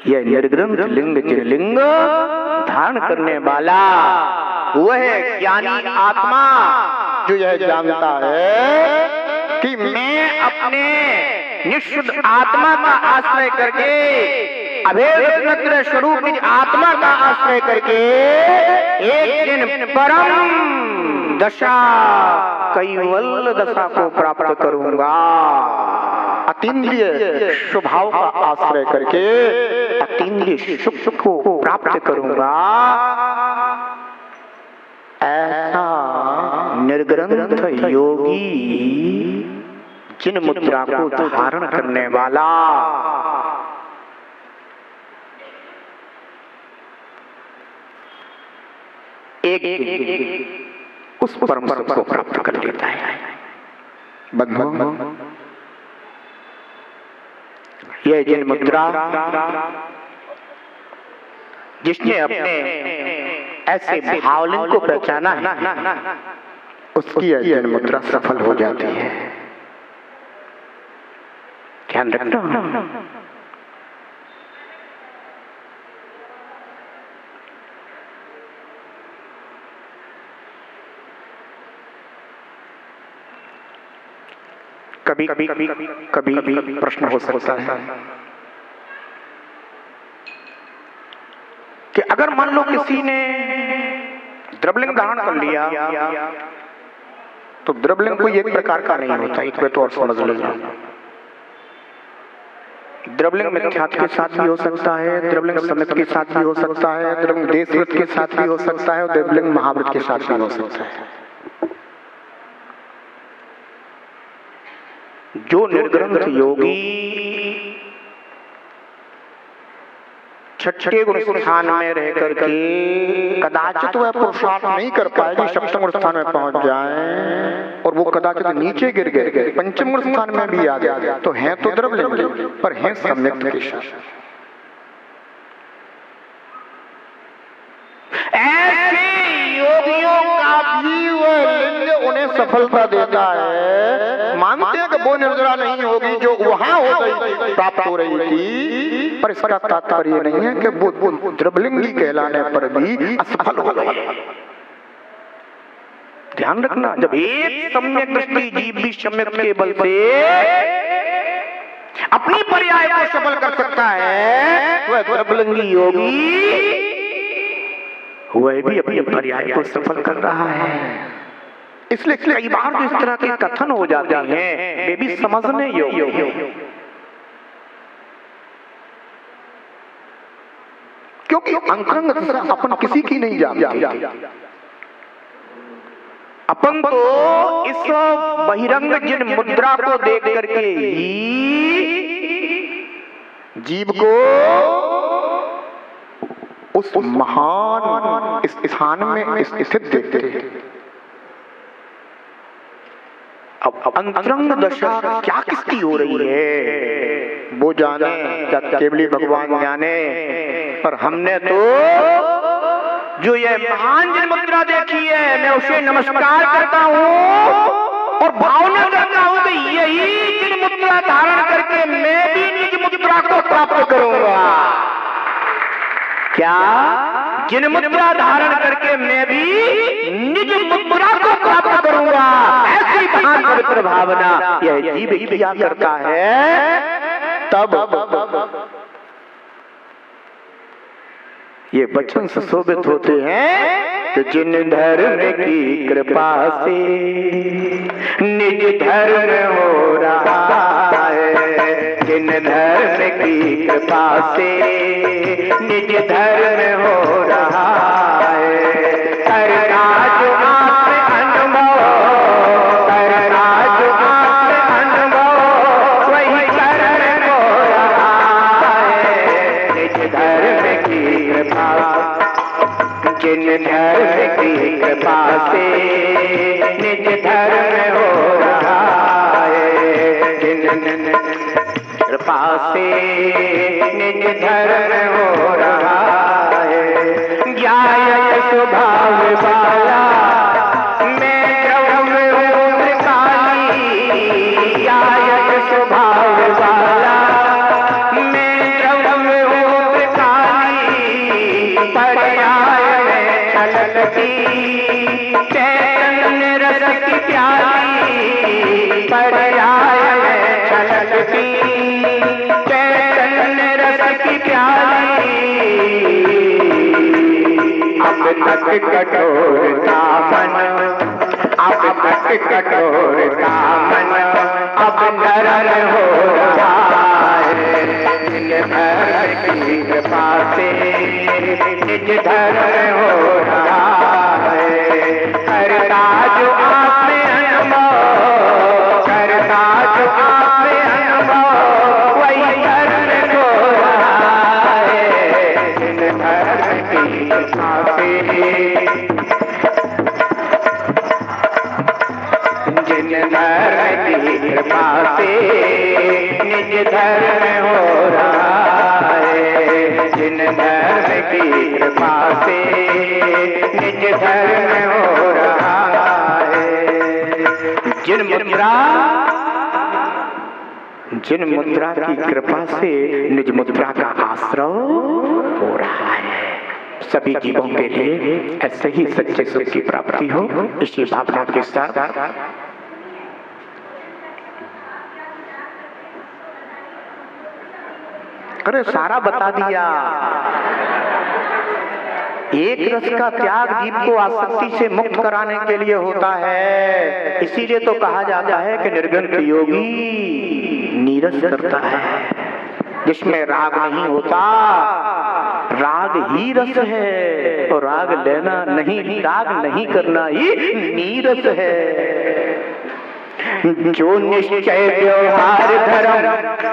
यह निर्ग्रंथ लिंग लिंग धारण करने वाला वह ज्ञानी आत्मा जो यह जानता है कि मैं अपने निःशुद्ध आत्मा का आश्रय करके अभेद रत्न स्वरूप आत्मा का आश्रय करके एक दिन परम दशा कैवल्य दशा को प्राप्त करूंगा। अतीन्द्रिय स्वभाव का आश्रय करके अतीन्द्रिय सुख को प्राप्त करूंगा। ऐसा निर्ग्रंथ योगी जिन मुद्रा को धारण करने वाला एक उस परम सुख को प्राप्त कर लेता है। बंधुओं, यह जिन मुद्रा जिसने अपने ऐसे भावलिंग को पहचाना है उसकी यह जिन मुद्रा सफल हो जाती है। ध्यान रखना। कभी प्रश्न हो सकता है कि अगर मान लो किसी ने द्रव्यलिंग धारण कर लिया तो द्रव्यलिंग कोई एक प्रकार का नहीं होता। एक बात और समझ लीजिए, द्रव्यलिंग मिथ्यात्व के साथ भी हो सकता है, द्रव्यलिंग समित के साथ भी हो सकता है, द्रव्यलिंग देशव्रत के साथ भी हो सकता है और द्रव्यलिंग महाव्रत के साथ भी हो सकता है। जो निर्ग्रंथ योगी छठे गुण स्थान में रह करके कदाचित वह पुरुषार्थ नहीं कर पाएगी, सप्तम गुण स्थान में पहुंच जाए और वो कदाचित नीचे गिर गए, पंचम गुण स्थान में भी आ गया तो हैं तो द्रव्यलिंग पर हैं सम्यक के साथ। ऐसे योगियों का भी वह लिंग उन्हें सफलता देता है। मानते हैं कि वो निर्जरा नहीं होगी जो वहां हो गई प्राप्त हो रही थी, पर इसका तात्पर्य नहीं है कि वो द्रव्यलिंगी कहलाने पर भी असफल हो गई। ध्यान रखना, जब एक सम्यक दृष्टि जीव भी सम्यक के बल से अपनी पर्याय को सफल कर सकता है, वह द्रव्यलिंगी योगी वह भी अपनी पर्याय को सफल कर रहा है। इसलिए कई बार जो इस तरह के कथन हो जाते हैं वे भी समझने योग्य हैं, क्योंकि अंतरंग दशा अपन किसी की नहीं जानते। अपन तो इस बहिरंग जिन मुद्रा को देख करके ही जीव को उस महान स्थान में स्थित देखते हैं। अब अंतरंग दशा क्या किसकी हो रही है वो जाने, क्या केवली भगवान जाने, पर हमने तो जो ये महान जिन मुद्रा देखी है मैं उसे नमस्कार करता हूँ और भावना करता हूँ कि यही जिन मुद्रा धारण करके मैं भी निज मुद्रा को प्राप्त करूंगा। क्या जिन मुद्रा धारण करके मैं भी निज मुद्रा को प्राप्त करूंगा, ऐसी महान पवित्र भावना यह जीव किया करता है। तब ये वचन सुशोभित होते हैं कि जिन धर्म की कृपा से निज धर्म हो रहा है, जिन धर्म की कृपा से निज धर्म हो रहा है। करना जो आप अनुभव, करना जो आप अनुभव वही कर्म हो रहा है। निज धर्म की कृपा, जिन धर्म की कृपा से निज धर्म हो रहा है, जिन कृपा से निज धर्म हो रहा है। ज्ञायत स्वभाव वाला मैं द्रव्य हूँ त्रिकाली, ज्ञायत स्वभाव वाला मैं द्रव्य हूँ तक कठोरता मन, अब तक कठोरता मन अब नरम हो रहा है। धर्म की कृपा से निज धर्म हो रहा है। करता जो आप में अनुभव, करता जो आप में अनुभव, वही धर्म हो रहा है। धर्म की कृपा से, जिन धर्म की कृपा से निज धर्म हो रहा है। जिन धर्म की कृपा से निज धर्म हो रहा है। जिन मुद्रा की कृपा से निज मुद्रा का आश्रय हो रहा है। सभी जीवों के लिए ऐसे ही सच्चे सुख की प्राप्ति हो, इसी भावना के साथ अरे सारा बता दिया। एक रस का त्याग जीव को आसक्ति से मुक्त कराने के लिए होता है। इसीलिए तो कहा जाता है कि निर्गुण योगी नीरस करता है, जिसमें राग नहीं होता। राग ही रस है और राग लेना नहीं, राग नहीं करना ही नीरस है। जो निश्चय व्यवहार धर्म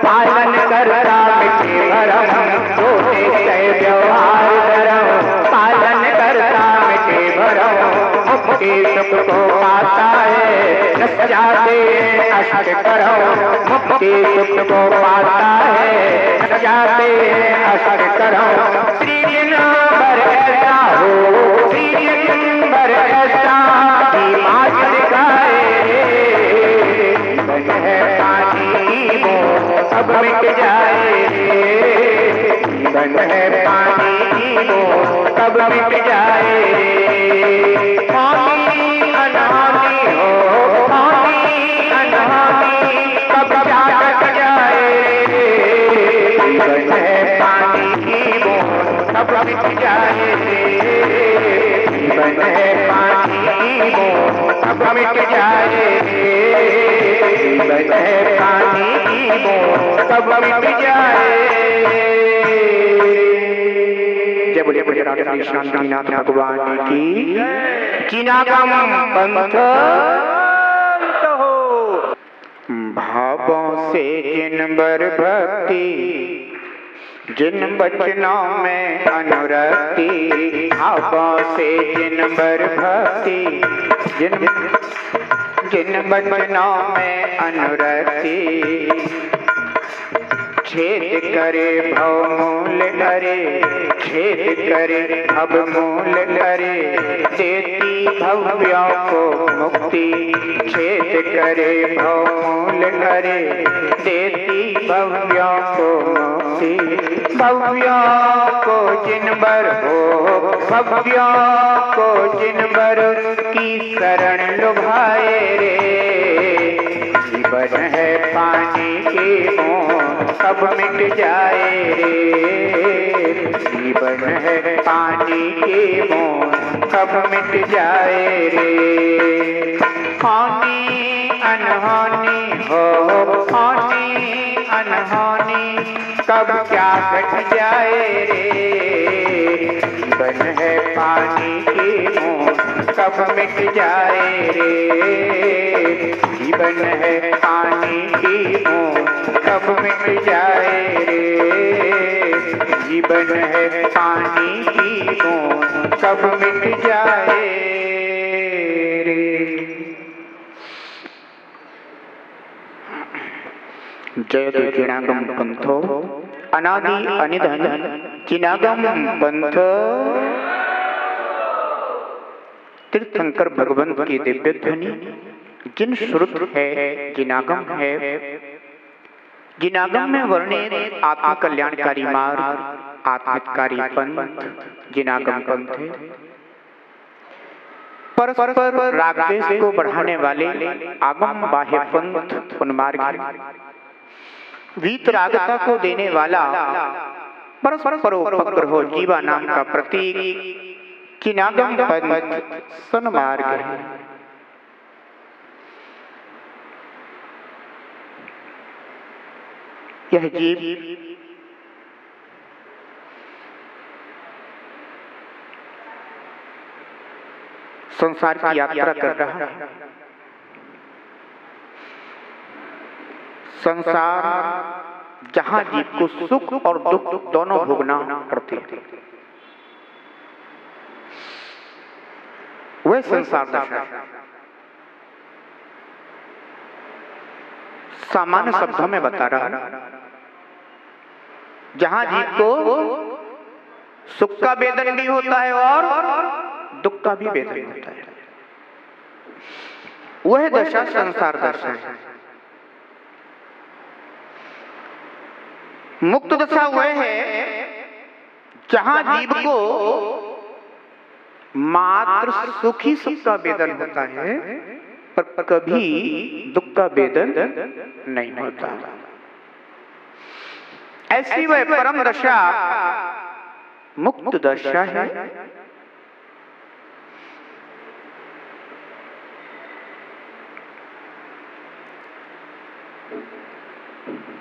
पालन करता मिटे भरम, जो निश्चय व्यवहार धर्म पालन करता मिटे भरम, मुक्ति सुख को पाता है न जाते अष्ट करम। मुक्ति सुख को पाता है न जाते अष्ट करम। श्री दिगंबर ऐसा हो, श्री दिगंबर ऐसा की मार्ग दिखाए। पानी की बूंद अब मिट जाए, जीवन है पानी की बूंद अब मिट जाए। पानी अनहानी हो, पानी अनहानी कब क्या कट जाए। जीवन है पानी की बूंद अब मिट जाए, जीवन है पानी की बूंद अब मिट जाए। जीवन है पानी की बूंद कब मिट जाए। जय बोले बोले राधा शांतिनाथ भगवान की। जिनागम पंथ हो, भावों से जिन बर भक्ति, जिन बचनों में अनुरक्ति। भावों से जिन बर भक्ति, जिन बचनों में अनुरक्ति। छेद करे भव मूल करे, छेद करे भव मूल करे, देती भव्यों को मुक्ति। छेद करे भव मूल करे, देती भव्यों को मुक्ति। भव्यों को जिन बर हो, भव्यों को जिन बर की शरण लुभाए रे। जीवन है पानी की बूंद कब मिट जाए रे। जीवन है पानी की बूंद कब मिट जाए रे। हानि अनहानि हो, हानि अनहानि कब क्या घट जाए रे। जीवन है पानी की बूंद कब मिट जाए रे। जीवन है पानी की बूंद कब मिट जाए रे। जीवन है पानी की बूंद कब मिट जाए रे। जय जिनागम पंथो अनादि अनिधन जिनागम पंथ। तीर्थंकर भगवंत की दिव्य ध्वनि जिन श्रुत है, जिनागम है। जिनागम में वर्णित आत्म कल्याणकारी मार्ग, आत्मिककारी पंथ जिनागम पंथ है। परस्पर रागद्वेष को बढ़ाने वाले आगम बाह्य पंथ उन्मार्ग है। वीतरागता को देने वाला परस्पर उपग्रह जीवा नाम का प्रतीक किनागम पंथ सन्मार्ग है। यह जीव संसार की यात्रा कर रहा है। संसार जहां जीव को सुख और दुख दोनों भोगना पड़ते हैं, वह संसार दशा सामान्य शब्दों में बता रहा, जहां जीव को सुख का वेदन भी होता है और दुख का भी वेदन होता है, वह दशा संसार दशा है। मुक्त दशा वह है जहां जीव को मात्र सुख ही सुख का वेदन होता है, पर कभी दुख का वेदन नहीं होता। ऐसी वह परम दशा मुक्त दशा है।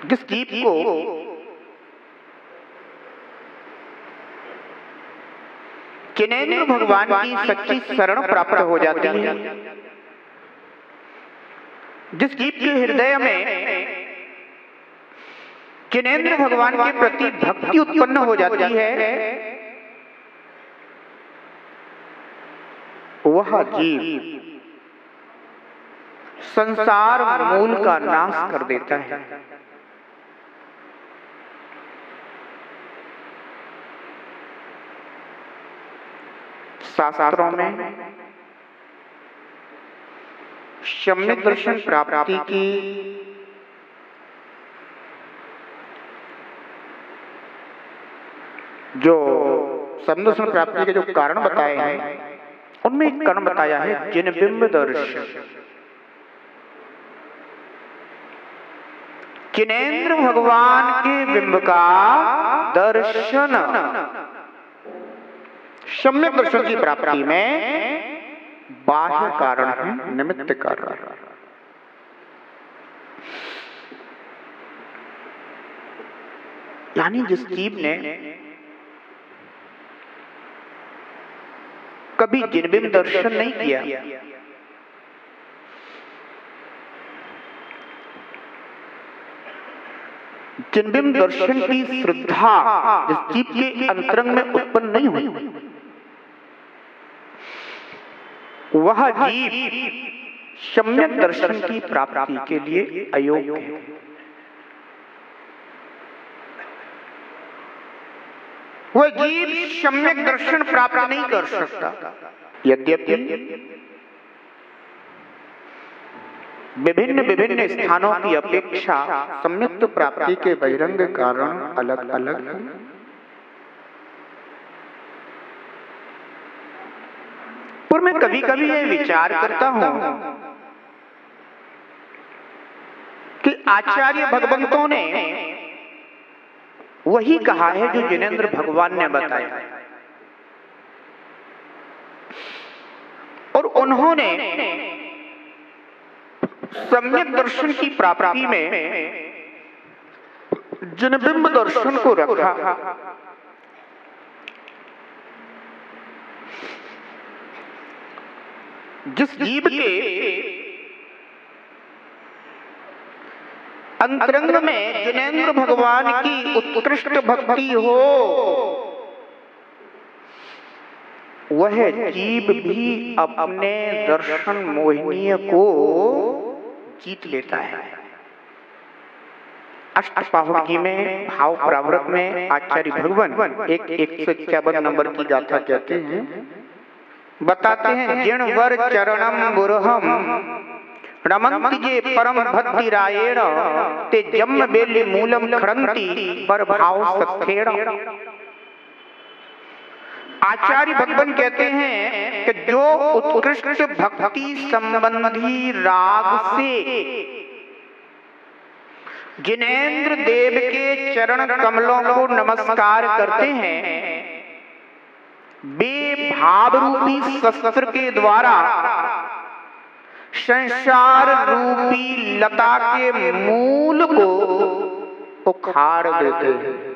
जिस जीव को जिनेंद्र भगवान की सच्ची शरण प्राप्त हो जाती है, जिस जीव के हृदय में जिनेंद्र भगवान के प्रति भक्ति उत्पन्न हो जाती है, वह जीव संसार मूल का नाश कर देता है। शास्त्रों में सम्यक दर्शन प्राप्ति की जो सम्यक दर्शन प्राप्ति के जो कारण बताए हैं, उनमें एक कारण बताया है जिनबिंब दर्शन। जिनेंद्र भगवान के बिंब का दर्शन सम्यक दर्शन की प्राप्ति में बाह्य कारण है, निमित्त कारण है। यानी जिस जीव ने कभी जिनबिंब दर्शन नहीं किया, जिनबिंब दर्शन की श्रद्धा जिस जीव के अंतरंग में उत्पन्न नहीं हुई, वह जीव सम्यक दर्शन की प्राप्ति के लिए अयोग्य है। वह जीव सम्यक दर्शन प्राप्त नहीं कर सकता। यद्यपि विभिन्न विभिन्न स्थानों की अपेक्षा सम्यक प्राप्ति के बहिरंग कारण अलग अलग हैं। पर मैं कभी कभी यह विचार करता हूं कि आचार्य भगवंतों ने वही कहा है जो जिनेंद्र भगवान ने बताया, और उन्होंने सम्यक दर्शन की प्राप्ति में जिनबिंब दर्शन को रखा। जिस जीव के अंतरंग में जिनेंद्र भगवान की उत्कृष्ट भक्ति हो, वह जीव भी अपने दर्शन मोहिनीय को जीत लेता है। अष्टपाहुकी में भाव प्रावृत में आचार्य भगवान 151 नंबर की गाथा कहते हैं, बताते हैं, जिण वर चरणम गुरहम रमंति जे परम भक्ति रायेण ते जम्म बेली मूलम खड़ंती पर भाव सत्थेण। आचार्य भगवान कहते हैं कि जो उत्कृष्ट भक्ति संबंधी राग से जिनेंद्र देव के चरण कमलों को नमस्कार करते हैं, वे भाव रूपी शस्त्र के द्वारा संसार रूपी लता के मूल को उखाड़ देते हैं।